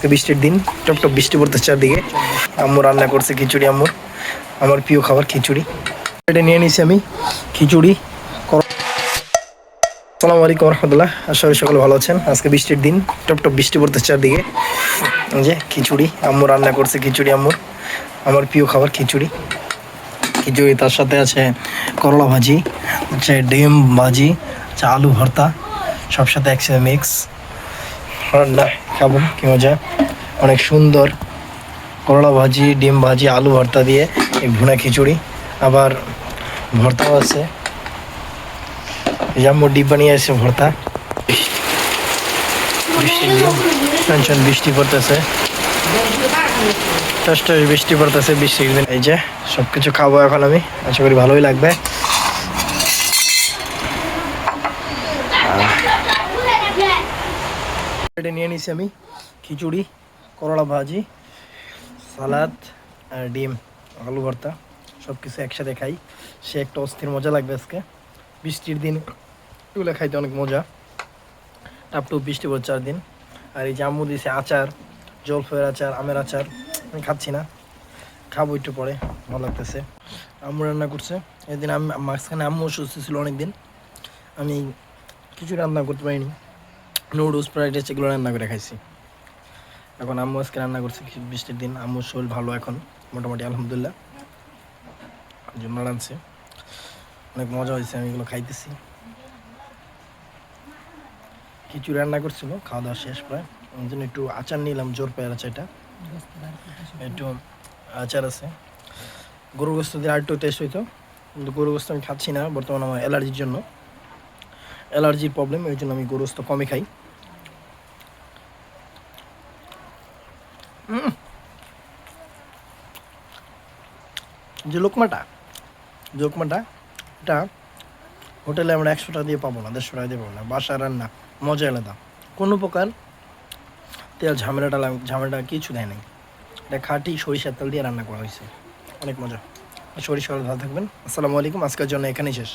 আজকে বৃষ্টির দিন, টপ বৃষ্টি পড়তেছে চারদিকে। আম্মু রান্না করছে খিচুড়ি। আম্মুর আমার প্রিয় খাবার খিচুড়ি। এটা নিয়ে নিয়েছি আমি খিচুড়ি। আসসালামু আলাইকুম রহমতুল্লাহ। আশা করি সকলে ভালো আছেন। আজকে বৃষ্টির দিন, টপ বৃষ্টি পড়তেছে চারদিকে। যে খিচুড়ি আম্মু রান্না করছে খিচুড়ি। আম্মুর আমার প্রিয় খাবার খিচুড়ি। খিচুড়ি তার সাথে আছে করলা ভাজি, আছে ডিম ভাজি, আছে আলু ভর্তা, সব সাথে একসাথে মিক্স রান্না। খাবো কি মজা, অনেক সুন্দর। করলা ভাজি, ডিম ভাজি, আলু ভর্তা দিয়ে এই ভুনা খিচুড়ি। আবার ভর্তাও আছে, জাম্মু ডিব্বা নিয়ে এসে ভর্তা। বৃষ্টি পড়তেছে, বৃষ্টি পড়তেছে। বৃষ্টির দিন এই যে সব কিছু খাবো এখন আমি। আশা করি ভালোই লাগবে। এটা নিয়ে নিছি আমি খিচুড়ি, করলা ভাজি, সালাদ আর ডিম, আলু ভর্তা, সব কিছু একসাথে খাই। সে একটা অস্থির মজা লাগবে আজকে বৃষ্টির দিন। এগুলো খাইতে অনেক মজা। টাপটুপ বৃষ্টি পড়ছে 4 দিন। আর এই যে আম্মু দিয়েছে আচার, জলফয়ের আচার, আমের আচার। আমি খাচ্ছি না, খাবো একটু পরে, ভালো লাগতেছে। আম্মু রান্না করছে এদিন। আমি মাঝখানে আম্মু অসুস্থ ছিল অনেকদিন, আমি কিছু রান্না করতে পারিনি। নুডলস, ফ্রাইড রাইস এগুলো রান্না করে খাইছি। এখন আম্মু আজকে রান্না করছে বৃষ্টির দিন। আম্মুর শরীর ভালো এখন মোটামুটি, আলহামদুলিল্লাহ। জন্য রাঁধছে, অনেক মজা হয়েছে। আমি এগুলো খাইতেছি। খিচুড়ি রান্না করছিল, খাওয়া দাওয়া শেষ প্রায়। ওই জন্য একটু আচার নিলাম, জোর পেয়ার আচারটা। একটু আচার আছে। গরুর গোস্ত দিয়ে আরেকটু টেস্ট হইতো, কিন্তু গরুর গোস্ত আমি খাচ্ছি না বর্তমানে। আমার অ্যালার্জির জন্য, অ্যালার্জির প্রবলেম, এই জন্য আমি গরুর গোস্ত কমই খাই। যে লোকমাটা এটা হোটেলে আমরা 100 টাকা দিয়ে পাবো না, 150 টাকা দিয়ে পাবো না। বাসা রান্না মজা আলাদা, কোনো প্রকার তেল ঝামেলাটা কিছু দেয় নাই। এটা খাঁটি সরিষার তেল দিয়ে রান্না করা হয়েছে, অনেক মজা। সরিষা ভালো থাকবেন। আসসালামু আলাইকুম। আজকের জন্য এখানেই শেষ।